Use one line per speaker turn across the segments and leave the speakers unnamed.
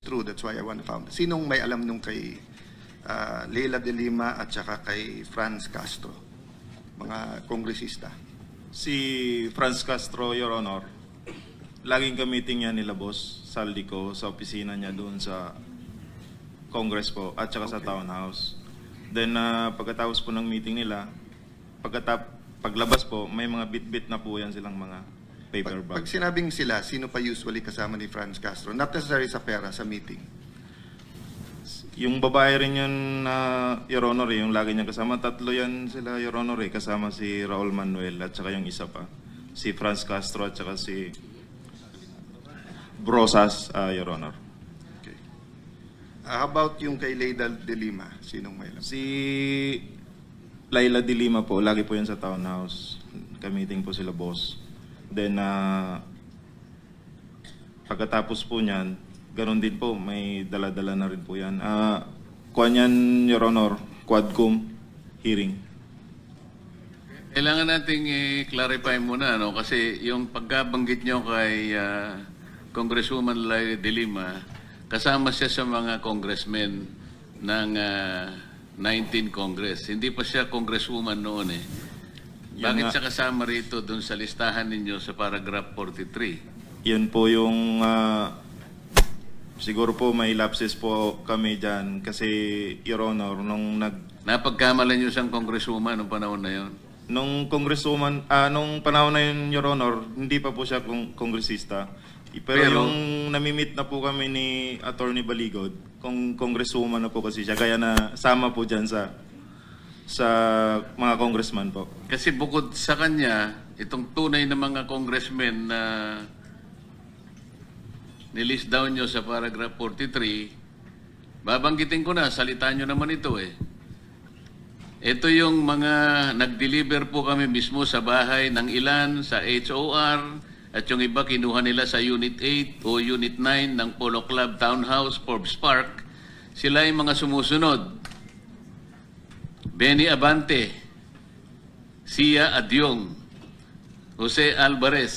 true. That's why I want to find. Sinong may alam nung kay Leila de Lima at saka kay Franz Castro? Mga kongresista.
Si Franz Castro, Your Honor, laging ka-meeting niya nila Boss Saldico sa opisina niya doon sa Congress po at saka sa Townhouse. Then pagkatapos po ng meeting nila, paglabas po, may mga bit-bit na po yan silang mga paper
Pag
bag.
sinabing sila, sino pa usually kasama ni Franz Castro? Not necessarily sa pera, sa meeting.
Yung babae rin yun na Your Honor, yung lagi niya kasama. Tatlo yan sila, Your Honor, kasama si Raul Manuel at saka yung isa pa. Si Franz Castro at saka si Brosas, Your Honor.
Okay. How about yung kay Leila de Lima? Sinong may alam?
Si Laila de Lima po, lagi po yan sa Townhouse. Ka-meeting po sila boss. Then, pagkatapos po niyan, ganun din po, may dala-dala na rin po yan. Kuha niyan, Your Honor, Quadcom hearing.
Kailangan nating i-clarify muna, no? Kasi yung pagkabanggit nyo kay Congresswoman Laila de Lima, kasama siya sa mga congressmen ng 19 Congress. Hindi pa siya congresswoman noon eh. Bakit siya kasama rito dun sa listahan ninyo sa paragraph 43?
Yan po yung, siguro po may lapses po kami dyan. Kasi, Your Honor,
Napagkamalan nyo siyang congresswoman noong panahon na yon?
nung congresswoman, nung panahon na yun, Your Honor, hindi pa po siya kongresista. Pero yung namimit na po kami ni Attorney Baligod, kung congresswoman na po kasi siya, kaya na sama po dyan sa mga congressman po.
Kasi bukod sa kanya, itong tunay na mga congressmen na nilist down nyo sa paragraph 43, babanggitin ko na, salita nyo naman ito eh. Ito yung mga nag-deliver po kami mismo sa bahay ng ilan, sa HOR, at yung iba kinuha nila sa Unit 8 o Unit 9 ng Polo Club Townhouse, Forbes Park. Sila yung mga sumusunod. Benny Abante, Sia Adyong, Jose Alvarez.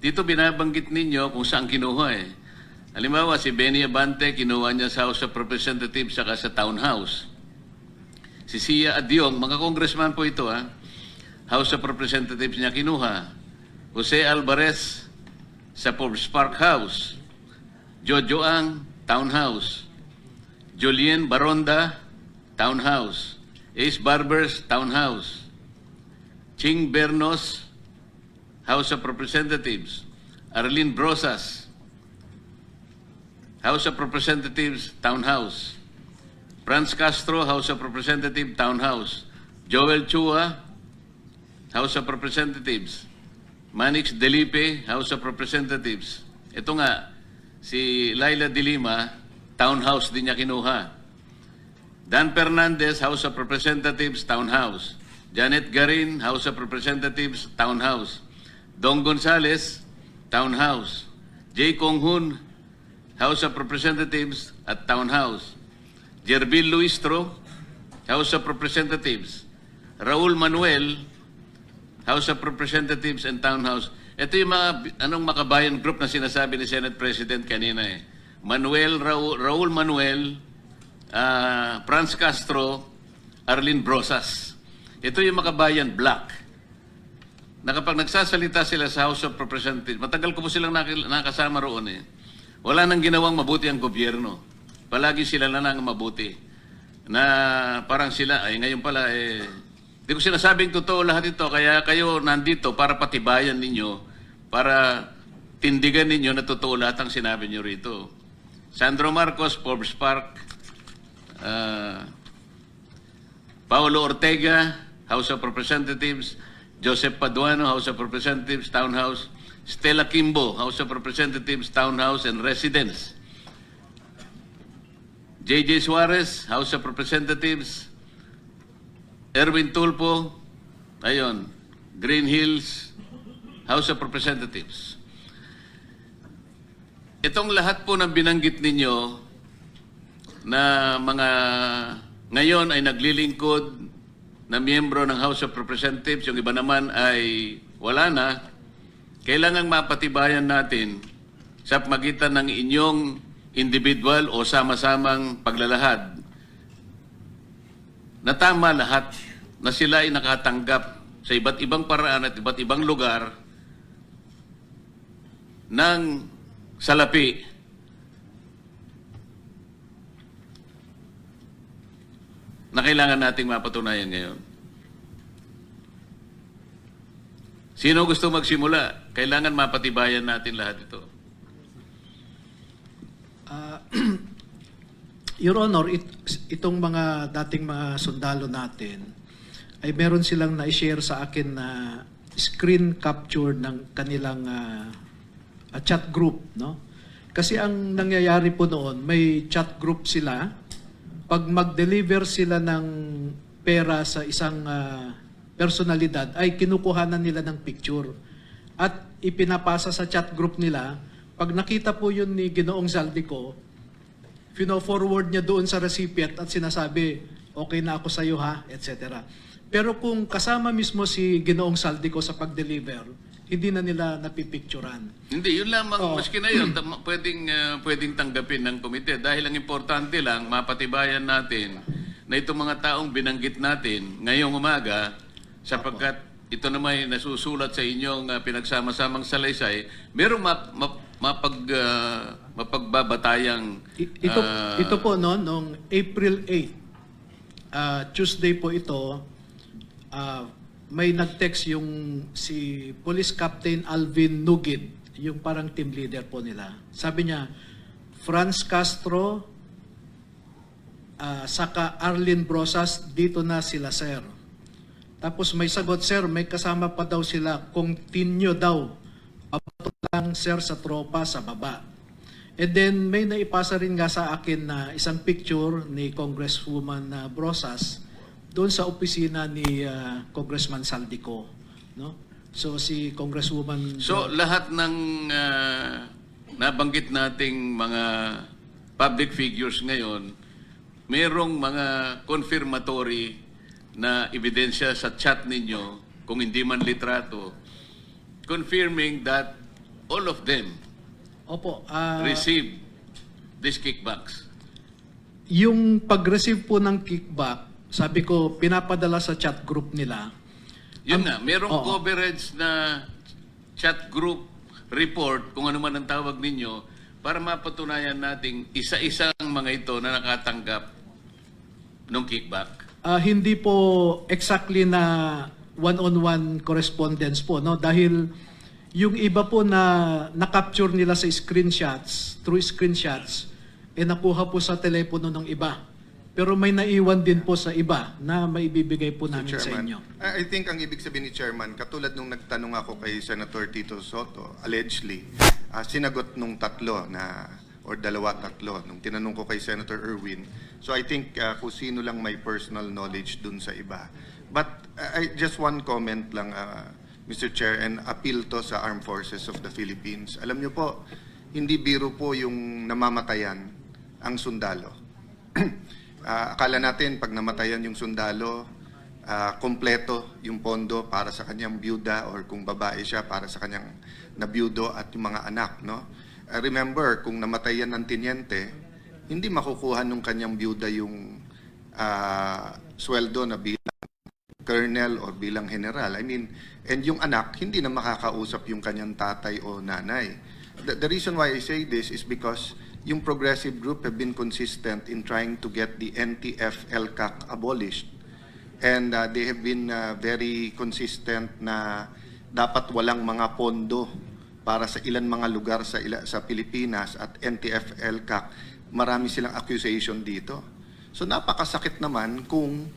Dito binabanggit ninyo kung saan kinuha eh. Halimbawa, si Benny Abante, kinuha niya sa House of Representatives saka sa Townhouse. Si Sia Adyong, mga congressman po ito ha, House of Representatives niya kinuha. Jose Alvarez sa Forbes Park House. Jojo Ang, Townhouse. Julien Baronda, Townhouse. Ace Barbers, Townhouse. Ching Bernos, House of Representatives. Arlene Brosas, House of Representatives, Townhouse. Franz Castro, House of Representatives, Townhouse. Joel Chua, House of Representatives. Manix Delipe, House of Representatives. Ito nga, si Laila de Lima, Townhouse din niya kinuha. Dan Fernandez, House of Representatives, Townhouse. Janet Garin, House of Representatives, Townhouse. Dong Gonzales, Townhouse. J. Kong Hun, House of Representatives at Townhouse. Jervil Luistro, House of Representatives. Raul Manuel, House of Representatives and Townhouse. Ito yung mga makabayan group na sinasabi ni Senate President kanina eh. Raul Manuel, Franz Castro, Arlene Brosas. Ito yung makabayan black. Na kapag nagsasalita sila sa House of Representatives, matagal ko po silang nakasama roon eh. Wala nang ginawang mabuti ang gobyerno. Palagi sila na nang mabuti. Na parang sila, ay ngayon pala eh, di ko sinasabing totoo lahat ito, kaya kayo nandito para patibayan ninyo, para tindigan ninyo na totoo lahat ang sinabi nyo rito. Sandro Marcos, Forbes Park. Paulo Ortega, House of Representatives. Joseph Paduano, House of Representatives, Townhouse. Stella Kimbo, House of Representatives, Townhouse and Residence. J.J. Suarez, House of Representatives. Erwin Tulfo, ayun, Green Hills, House of Representatives. Itong lahat po ng binanggit ninyo na mga ngayon ay naglilingkod na miyembro ng House of Representatives, yung iba naman ay wala na, kailangang mapatibayan natin sa pagitan ng inyong individual o sama-samang paglalahad na tama lahat na sila ay nakatanggap sa iba't ibang paraan at iba't ibang lugar ng salapi na kailangan nating mapatunayan ngayon. Sino gusto magsimula? Kailangan mapatibayan natin lahat ito.
Your Honor, itong mga dating mga sundalo natin ay meron silang na-share sa akin na screen capture ng kanilang chat group, no? Kasi ang nangyayari po noon, may chat group sila. Pag mag-deliver sila ng pera sa isang personalidad, ay kinukuhanan nila ng picture at ipinapasa sa chat group nila. Pag nakita po yun ni Ginoong Zaldico, fino-forward niya doon sa recipient at sinasabi, okay na ako sa iyo ha, etc. Pero kung kasama mismo si Ginoong Zaldico sa pag-deliver, hindi na nila napipicturan.
Hindi, yun lamang, maski na yun, pwedeng tanggapin ng komite. Dahil ang importante lang, mapatibayan natin na itong mga taong binanggit natin ngayong umaga, sapagkat ito naman ay nasusulat sa inyong pinagsama-samang salaysay, merong mapagbabatayang...
Ito po noong April 8, Tuesday po ito, may nag-text yung si Police Captain Alvin Nugid, yung parang team leader po nila. Sabi niya, Franz Castro, saka Arlene Brosas, dito na sila, sir. Tapos may sagot, sir, may kasama pa daw sila, continue daw. Papato lang, sir, sa tropa sa baba. And then may naipasa rin nga sa akin na isang picture ni Congresswoman Brosas doon sa opisina ni Congressman Zaldico, no? So si Congresswoman
So lahat ng nabanggit nating mga public figures ngayon, merong mga confirmatory na ebidensya sa chat ninyo, kung hindi man litrato, confirming that all of them
Opo,
receive these kickbacks.
yung pag-receive po ng kickback, sabi ko, pinapadala sa chat group nila.
Yun na, merong
Oo.
coverage na chat group report, kung ano man ang tawag ninyo, para mapatunayan nating isa-isang mga ito na nakatanggap ng kickback.
Hindi po exactly na one-on-one correspondence po, no? Dahil yung iba po na na-capture nila sa screenshots, through screenshots, nakuha po sa telepono ng iba. Pero may naiwan din po sa iba na maibibigay po namin sa inyo.
I think ang ibig sabihin ni Chairman, katulad nung nagtanong ako kay Senator Tito Soto, allegedly, sinagot nung tatlo na, or tatlo, nung tinanong ko kay Senator Erwin. So I think kung sino lang may personal knowledge dun sa iba. But just one comment lang, Mr. Chair, and appeal to sa Armed Forces of the Philippines. Alam niyo po, hindi biro po yung namamatayan ang sundalo. Akala natin pag namatayan yung sundalo, kompleto yung pondo para sa kanyang byuda or kung babae siya para sa kanyang nabyudo at yung mga anak, no? Remember, kung namatayan ng tiniente, hindi makukuha nung kanyang byuda yung sweldo na bilang colonel or bilang general. I mean, and yung anak, hindi na makakausap yung kanyang tatay o nanay. The reason why I say this is because yung progressive group have been consistent in trying to get the NTF-ELCAC abolished. And they have been very consistent na dapat walang mga pondo para sa ilan mga lugar sa Pilipinas at NTF-ELCAC. Marami silang accusation dito. So napakasakit naman kung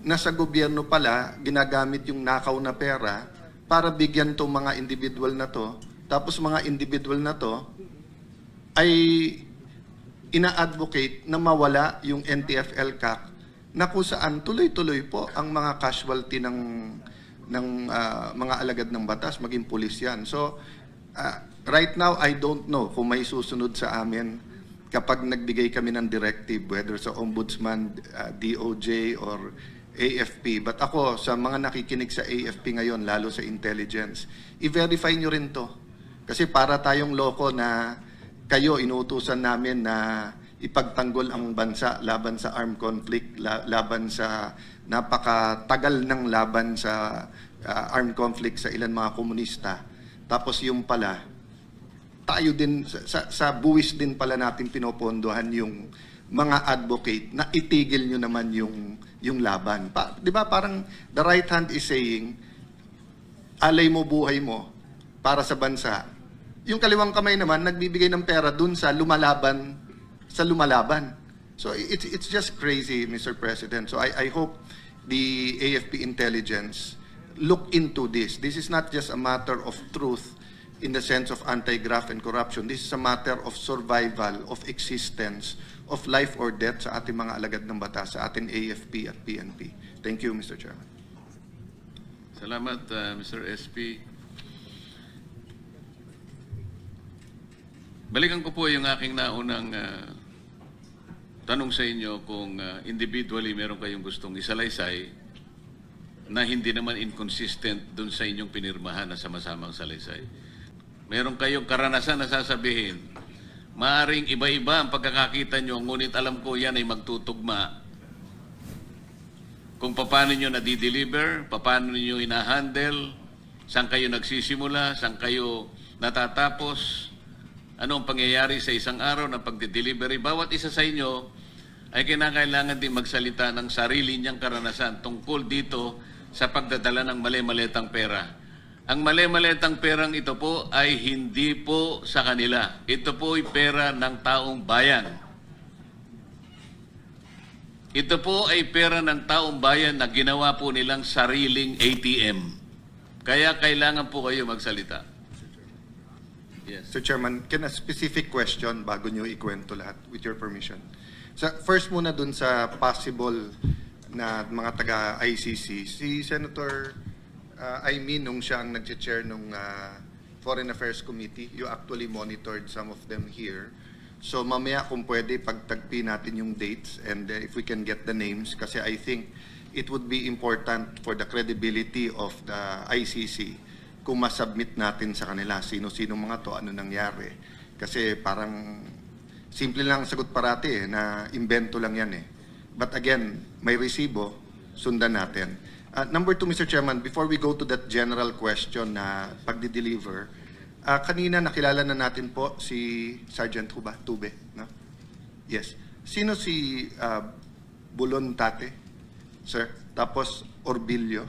nasa gobyerno pala ginagamit yung nakaw na pera para bigyan to mga individual na to. Tapos mga individual na to ay ina-advocate na mawala yung NTF-ELCAC na kung saan tuloy-tuloy po ang mga casualty ng mga alagad ng batas, maging pulis yan. So, right now, I don't know kung may susunod sa amin kapag nagbigay kami ng directive, whether sa Ombudsman, DOJ, or AFP. But ako, sa mga nakikinig sa AFP ngayon, lalo sa intelligence, i-verify nyo rin to. Kasi para tayong loko na kayo, inuutusan namin na ipagtanggol ang bansa laban sa armed conflict, laban sa napakatagal ng laban sa armed conflict sa ilan mga komunista. Tapos yung pala, tayo din, sa buwis din pala natin pinopondohan yung mga advocate na itigil nyo naman yung laban. Di ba parang the right hand is saying, alay mo buhay mo para sa bansa. Yung kaliwang kamay naman, nagbibigay ng pera dun sa lumalaban. So it's just crazy, Mr. President. So I hope the AFP intelligence look into this. This is not just a matter of truth in the sense of anti-graft and corruption. This is a matter of survival, of existence, of life or death sa ating mga alagad ng batas, sa ating AFP at PNP. Thank you, Mr. Chairman.
Salamat, Mr. SP. Balikan ko po yung aking naunang tanong sa inyo kung individually meron kayong gustong isalaysay na hindi naman inconsistent dun sa inyong pinirmahan na sama-samang salaysay. Meron kayong karanasan na sasabihin, maaring iba-iba ang pagkakakita nyo, ngunit alam ko yan ay magtutugma kung paano nyo nadi-deliver, paano nyo ina-handle, saan kayo nagsisimula, saan kayo natatapos, ano ang pangyayari sa isang araw ng pagde-delivery. Bawat isa sa inyo ay kinakailangan din magsalita ng sarili niyang karanasan tungkol dito sa pagdadala ng mali-maletang pera. Ang mali-maletang perang ito po ay hindi po sa kanila. Ito po ay pera ng taong bayan. Ito po ay pera ng taong bayan na ginawa po nilang sariling ATM. Kaya kailangan po kayo magsalita. Yes.
Mr. Chairman, can a specific question bago nyo ikwento lahat, with your permission? First muna dun sa possible na mga taga-ICC, si Senator Aimee, nung siya ang nag-chair nung Foreign Affairs Committee, you actually monitored some of them here. So mamaya kung pwede, pagtagpi natin yung dates and if we can get the names, kasi I think it would be important for the credibility of the ICC kung masubmit natin sa kanila sino-sino mga to, ano nangyari. Kasi parang simple lang ang sagot parati na invento lang yan eh. But again, may resibo, sundan natin. Number two, Mr. Chairman, before we go to that general question na pagdi-deliver, kanina nakilala na natin po si Sergeant Tube, no? Yes. Sino si Bulon Tate, sir? Tapos Orbilio.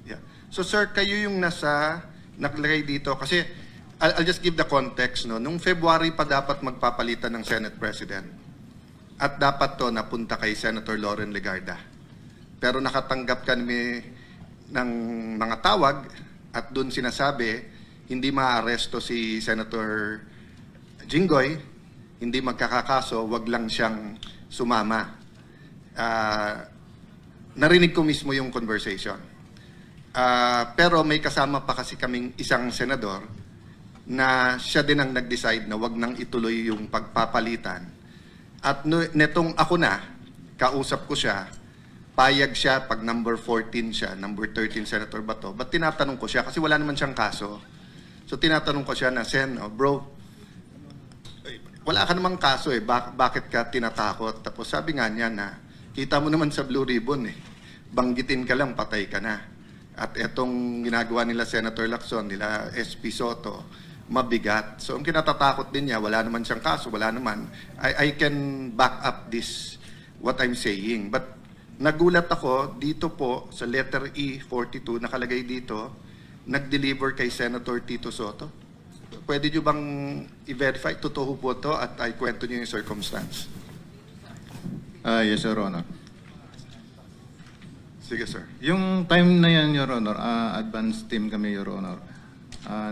Yeah. So sir, kayo yung nakalagay dito kasi I'll just give the context, no. Nung February pa dapat magpapalitan ng Senate President. At dapat to napunta kay Senator Loren Legarda. Pero nakatanggap kami ng mga tawag at doon sinasabi hindi maaresto si Senator Jinggoy, hindi magkakakaso, wag lang siyang sumama. Narinig ko mismo yung conversation. Pero may kasama pa kasi kaming isang senador na siya din ang nag-decide na wag nang ituloy yung pagpapalitan. At netong ako na, kausap ko siya, payag siya pag number 14 siya, number 13 Senator Bato. But tinatanong ko siya kasi wala naman siyang kaso. So tinatanong ko siya na, Sen, bro, wala ka namang kaso eh, bakit ka tinatakot? Tapos sabi nga niya na, kita mo naman sa Blue Ribbon eh, banggitin ka lang, patay ka na. At etong ginagawa nila Senator Lacson, nila SP Soto, mabigat. So ang kinatatakot din niya, wala naman siyang kaso, wala naman. I can back up this, what I'm saying. But nagulat ako, dito po, sa letter E42, nakalagay dito, nag-deliver kay Senator Tito Soto. Pwede nyo bang i-verify? Totoo po to at ay kwento nyo yung circumstance.
Yes, Your Honor.
Sige, sir.
Yung time na yan, Your Honor, advance team kami, Your Honor.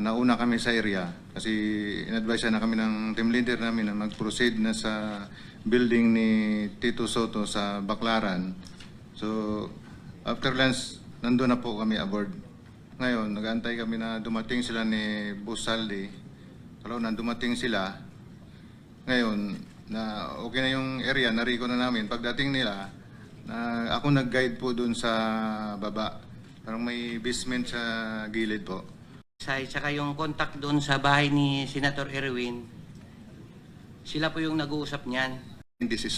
Nauna kami sa area kasi in-advise na kami ng team leader namin na mag-proceed na sa building ni Tito Soto sa Baclaran. So, after lunch, nandun na po kami aboard. Ngayon, nag-aantay kami na dumating sila ni Boss Saldi. Kalau na dumating sila, ngayon, na okay na yung area, nariko na namin. Pagdating nila, ako nag-guide po dun sa baba. Parang may basement sa gilid po.
Tsaka yung contact doon sa bahay ni Senator Erwin, Sila po yung nag-uusap niyan.
This is